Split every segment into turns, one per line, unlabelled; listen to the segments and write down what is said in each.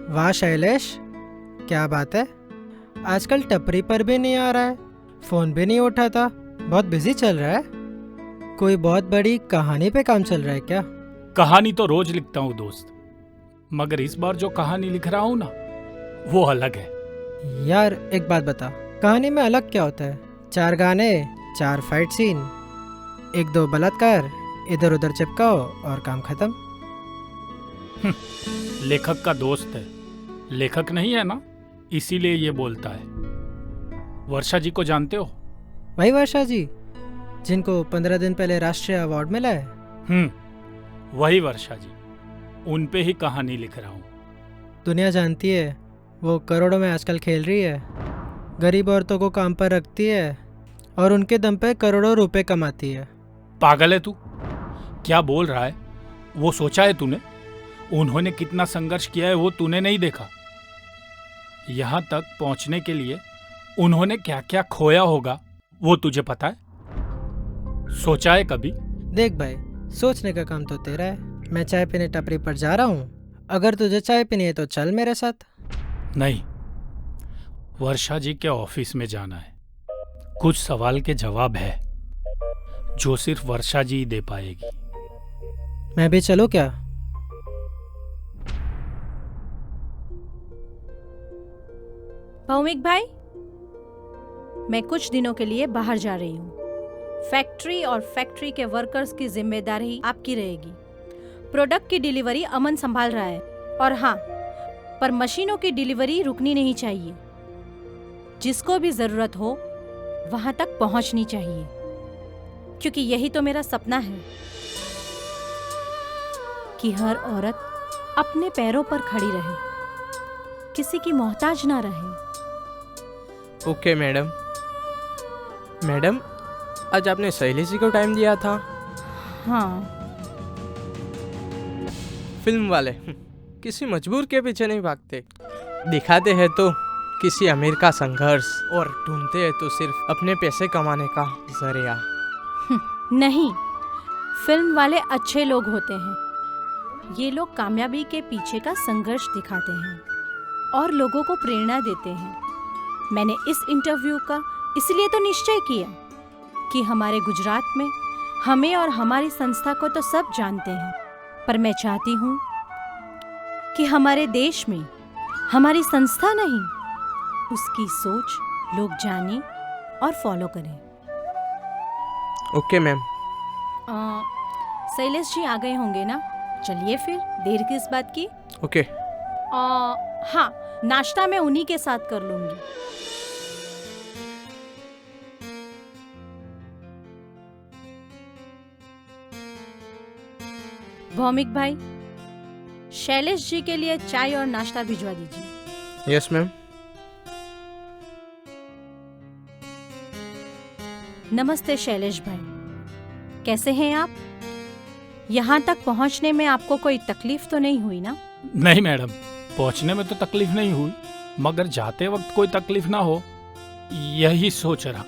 वाह शैलेश, क्या बात है। आजकल टपरी पर भी नहीं आ रहा है, फोन भी नहीं उठाता, बहुत बिजी चल रहा है। कोई बहुत बड़ी कहानी पे काम चल रहा है क्या?
कहानी तो रोज लिखता हूँ दोस्त, मगर इस बार जो कहानी लिख रहा हूँ ना, वो अलग है।
यार एक बात बता, कहानी में अलग क्या होता है? 4 गाने, 4 फाइट सीन, 1-2 बलात्कार, इधर उधर चिपकाओ और काम खत्म।
लेखक का दोस्त है, लेखक नहीं है ना, इसीलिए ये बोलता है। वर्षा जी को जानते हो?
वही वर्षा जी जिनको 15 दिन पहले राष्ट्रीय अवार्ड मिला है।
वही वर्षा जी, उन पे ही कहानी लिख रहा हूँ।
दुनिया जानती है वो करोड़ों में आजकल खेल रही है, गरीब औरतों को काम पर रखती है और उनके दम पे करोड़ों रुपए कमाती है।
पागल है तू? क्या बोल रहा है? वो सोचा है तूने? उन्होंने कितना संघर्ष किया है वो तूने नहीं देखा? यहाँ तक पहुँचने के लिए उन्होंने क्या क्या खोया होगा वो तुझे पता है? सोचा है कभी?
देख भाई, सोचने का काम तो तेरा है। मैं चाय पीने टपरी पर जा रहा हूँ, अगर तुझे चाय पीनी है तो चल मेरे साथ।
नहीं, वर्षा जी के ऑफिस में जाना है। कुछ सवाल के जवाब है जो सिर्फ वर्षा जी ही दे पाएगी।
मैं भी चलूँ क्या?
भौमिक भाई, मैं कुछ दिनों के लिए बाहर जा रही हूँ। फैक्ट्री और फैक्ट्री के वर्कर्स की जिम्मेदारी आपकी रहेगी। प्रोडक्ट की डिलीवरी अमन संभाल रहा है, और हाँ, पर मशीनों की डिलीवरी रुकनी नहीं चाहिए। जिसको भी जरूरत हो वहां तक पहुंचनी चाहिए, क्योंकि यही तो मेरा सपना है कि हर औरत अपने पैरों पर खड़ी रहे, किसी की मोहताज ना रहे।
Okay madam. मैडम, आज आपने शैलेश जी को टाइम दिया था।
हाँ,
फिल्म वाले किसी मजबूर के पीछे नहीं भागते, दिखाते हैं तो किसी अमीर का संघर्ष, और ढूंढते हैं तो सिर्फ अपने पैसे कमाने का जरिया।
नहीं, फिल्म वाले अच्छे लोग होते हैं। ये लोग कामयाबी के पीछे का संघर्ष दिखाते हैं और लोगों को प्रेरणा देते हैं। मैंने इस इंटरव्यू का इसलिए तो निश्चय किया कि हमारे गुजरात में हमें और हमारी संस्था को तो सब जानते हैं, पर मैं चाहती हूँ कि हमारे देश में हमारी संस्था नहीं, उसकी सोच लोग जाने और फॉलो करें।
Okay ma'am.
शैलेश जी आ गए होंगे ना? चलिए फिर, देर किस बात की।
ओके।
हाँ, नाश्ता मैं उन्हीं के साथ कर लूंगी। भौमिक भाई, शैलेश जी के लिए चाय और नाश्ता भिजवा दीजिए।
Yes ma'am.
नमस्ते शैलेश भाई, कैसे हैं आप? यहाँ तक पहुँचने में आपको कोई तकलीफ तो नहीं हुई ना?
नहीं मैडम, पहुंचने में तो तकलीफ नहीं हुई, मगर जाते वक्त कोई तकलीफ ना हो यही सोच रहा।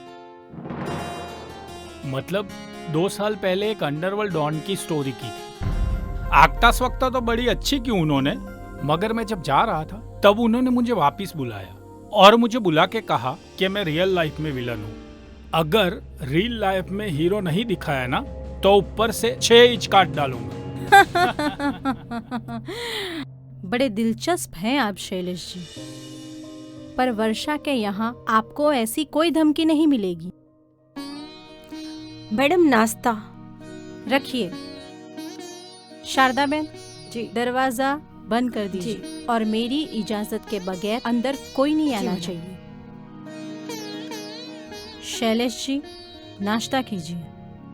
मतलब 2 साल पहले एक अंडरवर्ल्ड डॉन की स्टोरी की थी। आगता स्वक्ता तो बड़ी अच्छी की उन्होंने, मगर मैं जब जा रहा था तब उन्होंने मुझे वापस बुलाया और मुझे बुला के कहा कि मैं रियल लाइफ में विलन हूँ। अगर रियल लाइफ में हीरो नहीं दिखाया ना तो ऊपर से 6 इंच काट डालूंगा।
बड़े दिलचस्प हैं आप शैलेश जी, पर वर्षा के यहाँ आपको ऐसी कोई धमकी नहीं मिलेगी। मैडम, नाश्ता रखिए। शारदा बहन जी, दरवाजा बंद कर दीजिए और मेरी इजाजत के बगैर अंदर कोई नहीं आना चाहिए। शैलेश जी, नाश्ता कीजिए।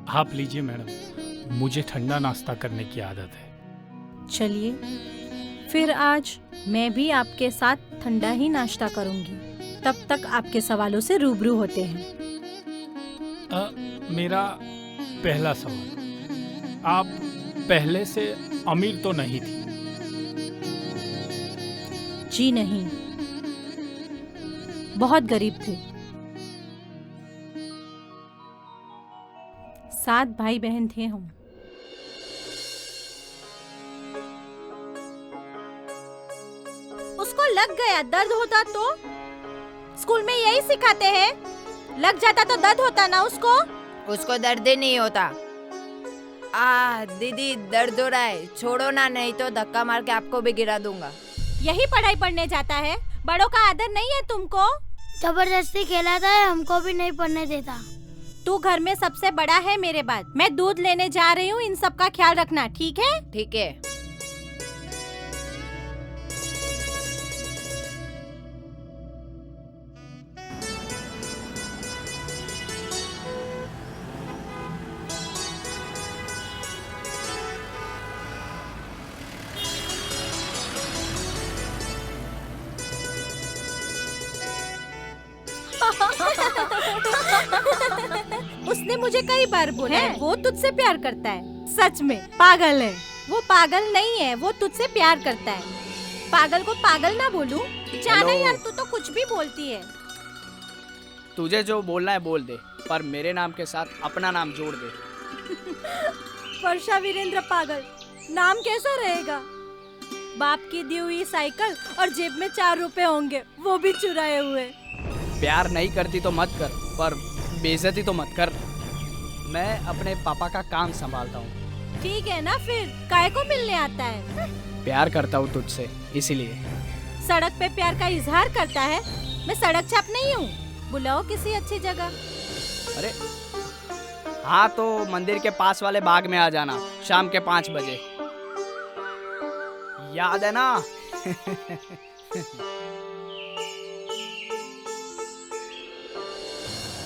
आप लीजिए मैडम, मुझे ठंडा नाश्ता करने की आदत है।
चलिए फिर, आज मैं भी आपके साथ ठंडा ही नाश्ता करूंगी। तब तक आपके सवालों से रूबरू होते हैं।
मेरा पहला सवाल, आप पहले से अमीर तो नहीं थी?
जी नहीं, बहुत गरीब थे। 7 भाई बहन थे हम। उसको लग गया, दर्द होता तो? स्कूल में यही सिखाते हैं, लग जाता तो दर्द होता ना उसको।
उसको दर्द ही नहीं होता। दीदी दर्द हो रहा है, छोड़ो ना, नहीं तो धक्का मार के आपको भी गिरा दूंगा।
यही पढ़ाई पढ़ने जाता है, बड़ों का आदर नहीं है तुमको?
जबरदस्ती खिलाता है, हमको भी नहीं पढ़ने देता।
तू घर में सबसे बड़ा है मेरे बाद। मैं दूध लेने जा रही हूँ, इन सब का ख्याल रखना, ठीक है?
ठीक है।
उसने मुझे कई बार बोला है वो तुझसे प्यार करता है। सच में पागल है वो। पागल नहीं है वो, तुझसे प्यार करता है। पागल को पागल ना बोलूं? जाना यार, तू तो कुछ भी बोलती है।
तुझे जो बोलना है बोल दे, पर मेरे नाम के साथ अपना नाम जोड़ दे।
वर्षा वीरेंद्र पागल नाम कैसा रहेगा? बाप की दी हुई साइकिल और जेब में 4 रुपए होंगे, वो भी चुराए हुए।
प्यार नहीं करती तो मत कर, पर बेइज्जती तो मत कर। मैं अपने पापा का काम संभालता हूँ।
ठीक है ना, फिर काहे को मिलने आता है?
प्यार करता हूँ तुझसे, इसीलिए।
सड़क पे प्यार का इजहार करता है? मैं सड़क छाप नहीं हूँ, बुलाओ किसी अच्छी जगह।
अरे हाँ, तो मंदिर के पास वाले बाग में आ जाना शाम के 5 बजे, याद है ना?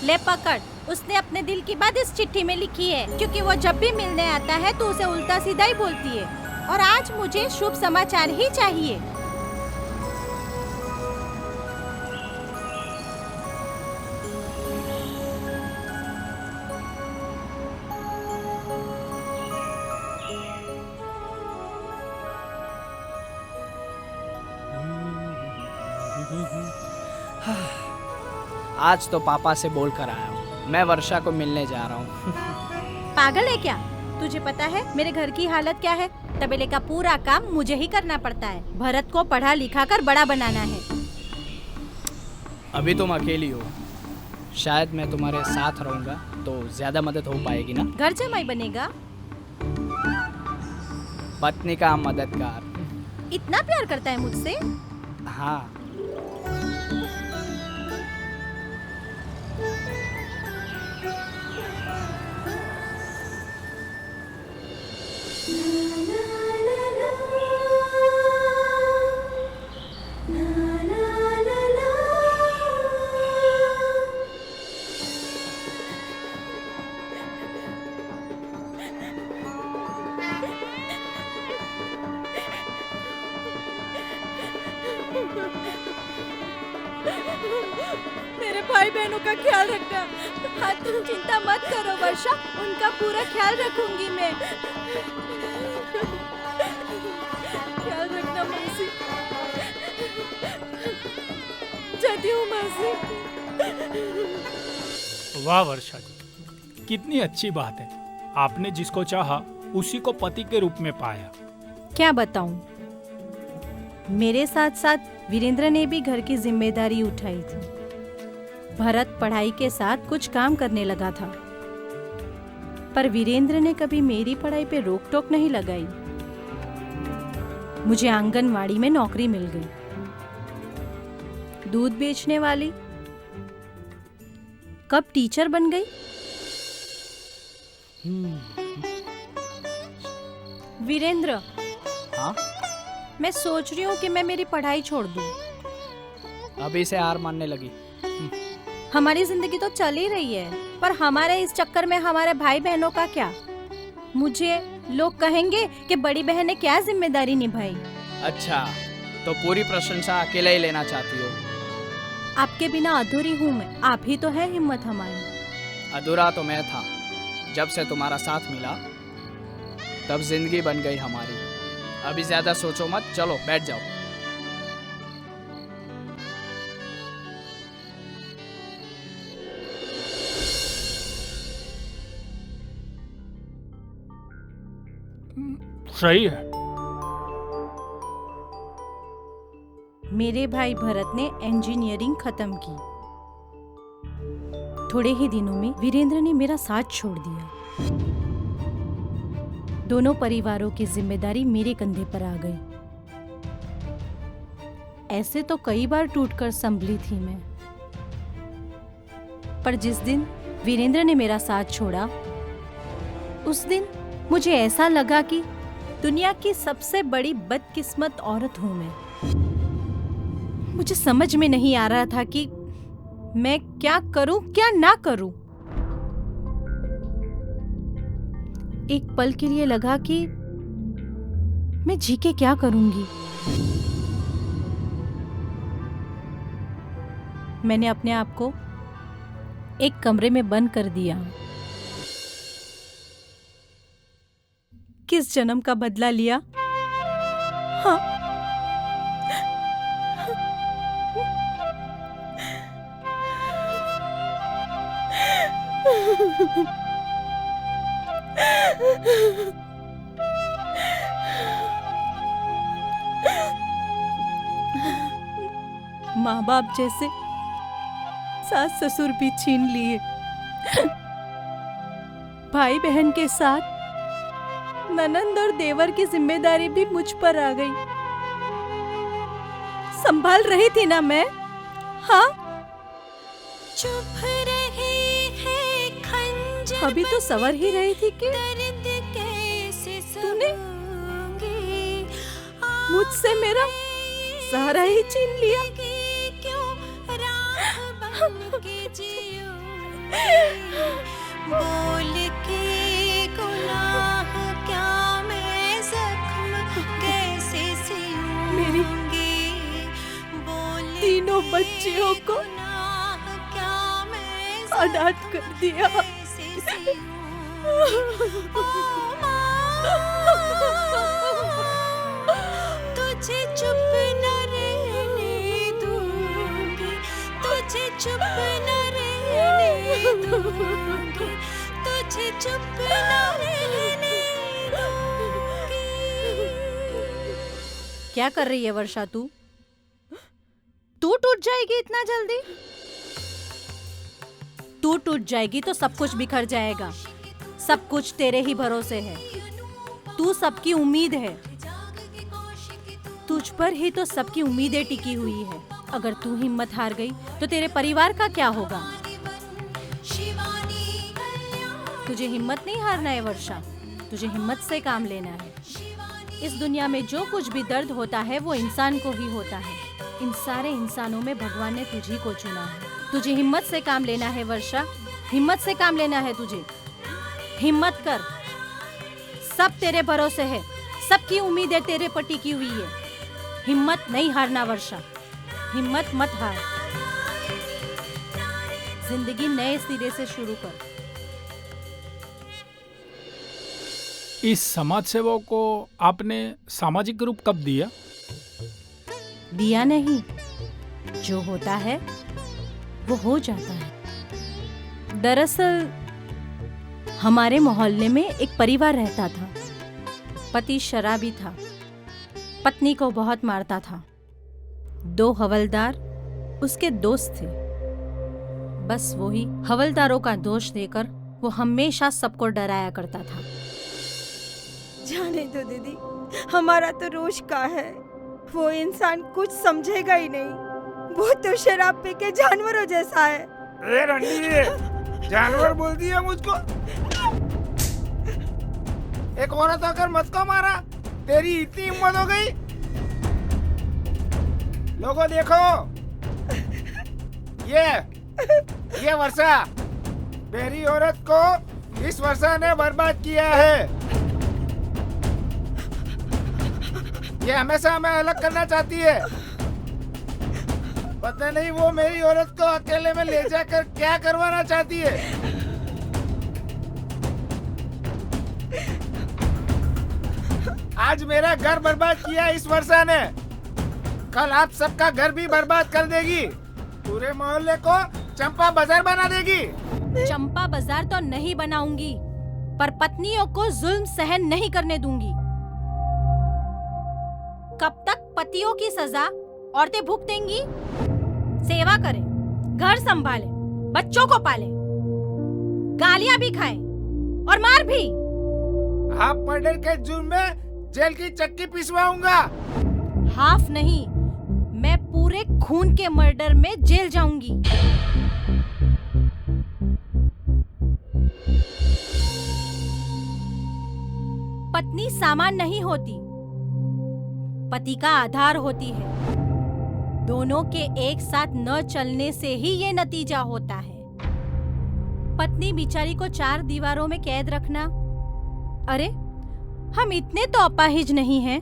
ले पकड़, उसने अपने दिल की बात इस चिट्ठी में लिखी है, क्योंकि वो जब भी मिलने आता है तो उसे उल्टा सीधा ही बोलती है। और आज मुझे शुभ समाचार ही चाहिए।
आज तो पापा से बोल कर आया हूँ, मैं वर्षा को मिलने जा रहा हूँ।
पागल है क्या? तुझे पता है मेरे घर की हालत क्या है? तबेले का पूरा काम मुझे ही करना पड़ता है। भरत को पढ़ा लिखा कर बड़ा बनाना है।
अभी तुम अकेली हो, शायद मैं तुम्हारे साथ रहूंगा तो ज्यादा मदद हो पाएगी ना?
घर जमाई बनेगा?
पत्नी का मददगार।
इतना प्यार करता है मुझसे?
हाँ।
मेरे भाई बहनों का ख्याल रखना। हाँ, तुम चिंता मत करो वर्षा, उनका पूरा ख्याल रखूंगी मैं। ख्याल रखना मौसी। जाती हूँ मौसी।
वाह वर्षा जी, कितनी अच्छी बात है। आपने जिसको चाहा उसी को पति के रूप में पाया।
क्या बताऊं, मेरे साथ साथ वीरेंद्र ने भी घर की जिम्मेदारी उठाई थी। भरत पढ़ाई के साथ कुछ काम करने लगा था, पर वीरेंद्र ने कभी मेरी पढ़ाई पे रोक टोक नहीं लगाई। मुझे आंगनवाड़ी में नौकरी मिल गई। दूध बेचने वाली कब टीचर बन गई। वीरेंद्र,
हाँ?
मैं सोच रही हूँ कि मैं मेरी पढ़ाई छोड़ दूँ।
अभी से हार मानने लगी।
हमारी जिंदगी तो चल ही रही है, पर हमारे इस चक्कर में हमारे भाई बहनों का क्या? मुझे लोग कहेंगे कि बड़ी बहन ने क्या जिम्मेदारी निभाई।
अच्छा, तो पूरी प्रशंसा अकेले ही लेना चाहती हो?
आपके बिना अधूरी हूँ मैं, आप ही तो है हिम्मत हमारी।
अधूरा तो मैं था। जब से तुम्हारा साथ मिला तब जिंदगी बन गई हमारी। अभी ज्यादा सोचो मत, चलो बैठ जाओ।
सही है।
मेरे भाई भरत ने इंजीनियरिंग खत्म की। थोड़े ही दिनों में वीरेंद्र ने मेरा साथ छोड़ दिया। दोनों परिवारों की जिम्मेदारी मेरे कंधे पर आ गई। ऐसे तो कई बार टूटकर संभली थी मैं, पर जिस दिन वीरेंद्र ने मेरा साथ छोड़ा, उस दिन मुझे ऐसा लगा कि दुनिया की सबसे बड़ी बदकिस्मत औरत हूं मैं। मुझे समझ में नहीं आ रहा था कि मैं क्या करूं क्या ना करूं। एक पल के लिए लगा कि मैं जी के क्या करूंगी। मैंने अपने आप को एक कमरे में बंद कर दिया। किस जन्म का बदला लिया? हाँ, माँ बाप जैसे सास ससुर भी छीन लिए। भाई बहन के साथ ननंद और देवर की जिम्मेदारी भी मुझ पर आ गई। संभाल रही थी ना मैं? हाँ,
चुप रही है खंजर,
अभी तो सवर ही रही थी कि
दर्द कैसे
तूने
सहूंगी।
मुझसे मेरा सहारा ही छीन लिया।
क्यों राह बन के जियूंगी, बोल के गुनाह क्या मैं जख्म कैसे
मेरी
सियूंगी, बोल
तीनों बच्चियों को
गुनाह क्या मैं
अनाथ कर दिया।
कैसे सियूंगी। ओ माँ, तुझे चुप न रहने दूंगी, तुझे चुप न रहने दूंगी, तुझे चुप न रहने दूंगी।
क्या कर रही है वर्षा तू? तू टूट जाएगी इतना जल्दी? तू टूट जाएगी तो सब कुछ बिखर जाएगा। सब कुछ तेरे ही भरोसे है। तू सबकी उम्मीद है। तुझ पर ही तो सबकी उम्मीदें टिकी हुई है। अगर तू हिम्मत हार गई तो तेरे परिवार का क्या होगा? तुझे हिम्मत नहीं हारना है वर्षा, तुझे हिम्मत से काम लेना है। इस दुनिया में जो कुछ भी दर्द होता है वो इंसान को ही होता है। इन सारे इंसानों में भगवान ने तुझी को चुना है। तुझे हिम्मत से काम लेना है वर्षा, हिम्मत से काम लेना है तुझे। हिम्मत कर, सब तेरे भरोसे है, सबकी उम्मीदें तेरे पर टिकी हुई है। हिम्मत नहीं हारना वर्षा, हिम्मत मत हार। जिंदगी नए सिरे से शुरू कर।
इस समाज सेवा को आपने सामाजिक रूप कब दिया?
दिया नहीं, जो होता है वो हो जाता है। दरअसल हमारे मोहल्ले में एक परिवार रहता था। पति शराबी था, पत्नी को बहुत मारता था। 2 हवलदार उसके दोस्त थे। बस वही हवलदारों का दोष देकर वो हमेशा सबको डराया करता था।
जाने दो दीदी, हमारा तो रोज का है। वो इंसान कुछ समझेगा ही नहीं। वो तो शराब पी के जानवरों जैसा है।
ए रंडी, जानवर बोल दिया मुझको। एक औरत आकर मुझको मारा, तेरी इतनी हिम्मत हो गई? लोगों देखो, ये वर्षा, मेरी औरत को इस वर्षा ने बर्बाद किया है। ये हमेशा हमें अलग करना चाहती है। पता नहीं वो मेरी औरत को अकेले में ले जाकर क्या करवाना चाहती है। आज मेरा घर बर्बाद किया इस वर्षा ने, कल आप सबका घर भी बर्बाद कर देगी। पूरे मोहल्ले को चंपा बाजार बना देगी।
चंपा बाजार तो नहीं बनाऊंगी, पर पत्नियों को जुल्म सहन नहीं करने दूंगी। कब तक पतियों की सजा औरतें भूख देंगी, सेवा करें, घर संभालें, बच्चों को पालें, गालियां भी खाएं और मार भी।
आप मर्डर के जुर्म में जेल की चक्की पिसवाऊंगा।
हाफ नहीं, मैं पूरे खून के मर्डर में जेल जाऊंगी। पत्नी सामान नहीं होती, पति का आधार होती है। दोनों के एक साथ न चलने से ही ये नतीजा होता है। पत्नी बिचारी को 4 दीवारों में कैद रखना, अरे हम इतने तो अपाहिज नहीं हैं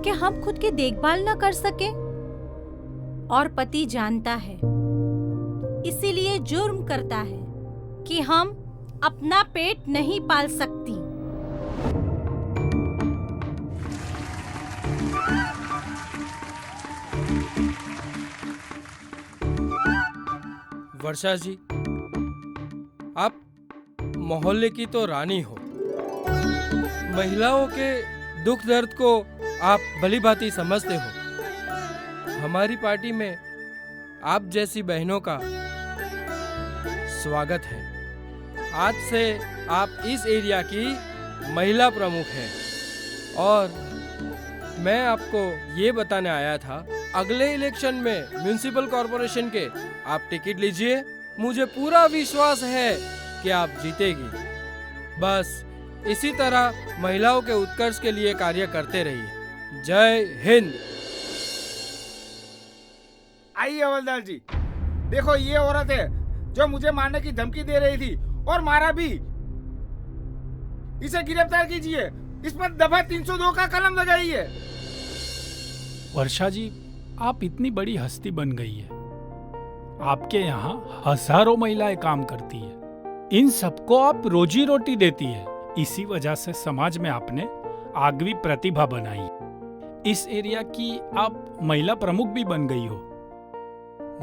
कि हम खुद की देखभाल न कर सके। और पति जानता है, इसीलिए जुर्म करता है कि हम अपना पेट नहीं पाल सकती।
वर्षा जी, आप मोहल्ले की तो रानी हो। महिलाओं के दुख दर्द को आप भली भांति समझते हो। हमारी पार्टी में आप जैसी बहनों का स्वागत है। आज से आप इस एरिया की महिला प्रमुख हैं और मैं आपको ये बताने आया था, अगले इलेक्शन में म्युनिसिपल कॉरपोरेशन के आप टिकट लीजिए। मुझे पूरा विश्वास है कि आप जीतेगी। बस इसी तरह महिलाओं के उत्कर्ष के लिए कार्य करते रहिए। जय हिंद।
आइए हवलदार जी, देखो ये औरत है जो मुझे मारने की धमकी दे रही थी और मारा भी। इसे गिरफ्तार कीजिए, इस पर दफा 302 का कलम लगाइए।
वर्षा जी, आप इतनी बड़ी हस्ती बन गई है। आपके यहाँ हजारों महिलाएं काम करती है। इन सबको आप रोजी रोटी देती है। इसी वजह से समाज में आपने आगवी प्रतिभा बनाई। इस एरिया की आप महिला प्रमुख भी बन गई हो।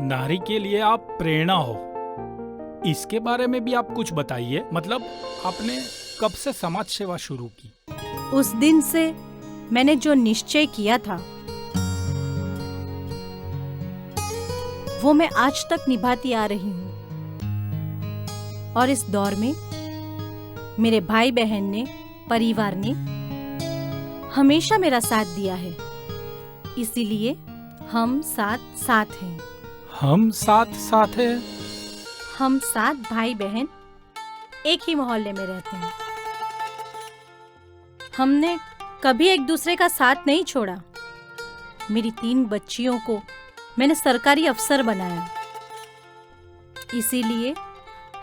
नारी के लिए आप प्रेरणा हो। इसके बारे में भी आप कुछ बताइए। मतलब आपने कब से समाज सेवा शुरू की?
उस दिन से मैंने जो निश्चय किया था वो मैं आज तक निभाती आ रही हूँ। और इस दौर में मेरे भाई बहन ने, परिवार ने हमेशा मेरा साथ दिया है। इसीलिए हम साथ साथ हैं।
हम साथ साथ हैं?
हम 7 भाई बहन एक ही मोहल्ले में रहते हैं। हमने कभी एक दूसरे का साथ नहीं छोड़ा। मेरी 3 बच्चियों को मैंने सरकारी अफसर बनाया। इसीलिए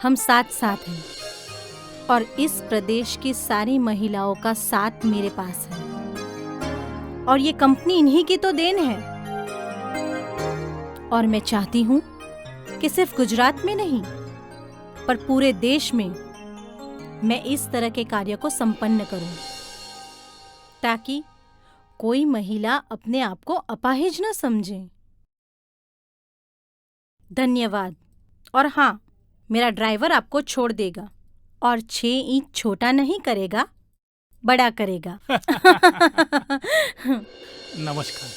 हम साथ साथ हैं। और इस प्रदेश की सारी महिलाओं का साथ मेरे पास है। और ये कंपनी इन्हीं की तो देन है। और मैं चाहती हूँ कि सिर्फ गुजरात में नहीं, पर पूरे देश में मैं इस तरह के कार्य को संपन्न करूं, ताकि कोई महिला अपने आप को अपाहिज न समझे। धन्यवाद। और हाँ, मेरा ड्राइवर आपको छोड़ देगा और 6 इंच छोटा नहीं करेगा, बड़ा करेगा।
नमस्कार।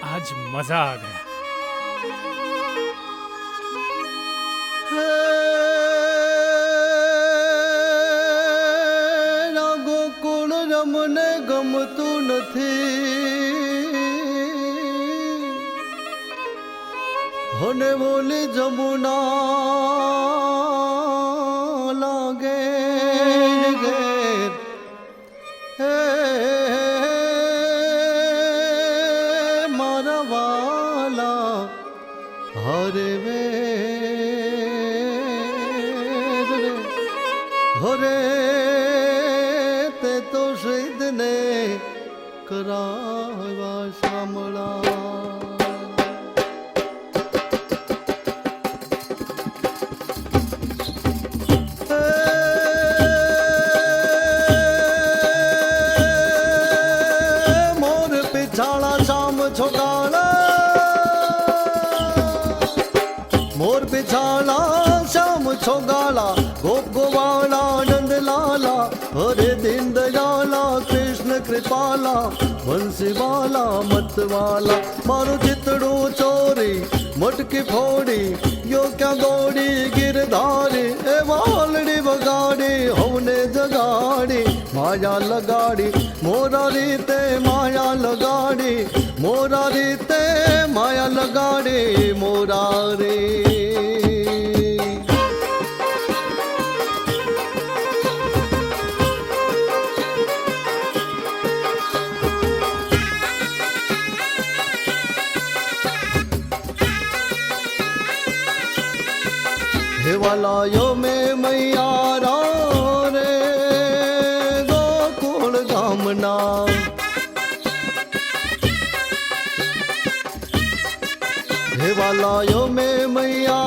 आज मजा आ गया।
गोकुल रमने गमतु नथी, होने बोली जमुना लागे गे, मारा वाला हरे वे हरे ते तो शहीद ने करावा शामला। मोर पिछाला श्याम छोगाला, गोप गोवाला नंद लाला, हरे दीन दयाला कृष्ण कृपाला बंसी वाला मत वाला मारो चितड़ू चोरी मटकी फोड़ी यो क्या गोड़ी गिरधारी ए वालड़ी बगाड़ी हमने जगाड़ी माया लगाड़ी मोरा रीते माया लगाड़ी मोरा रीते माया लगाड़ी मोरा रे हेवालायो में मैया रे गोकुल गामना हेवालायो में मैया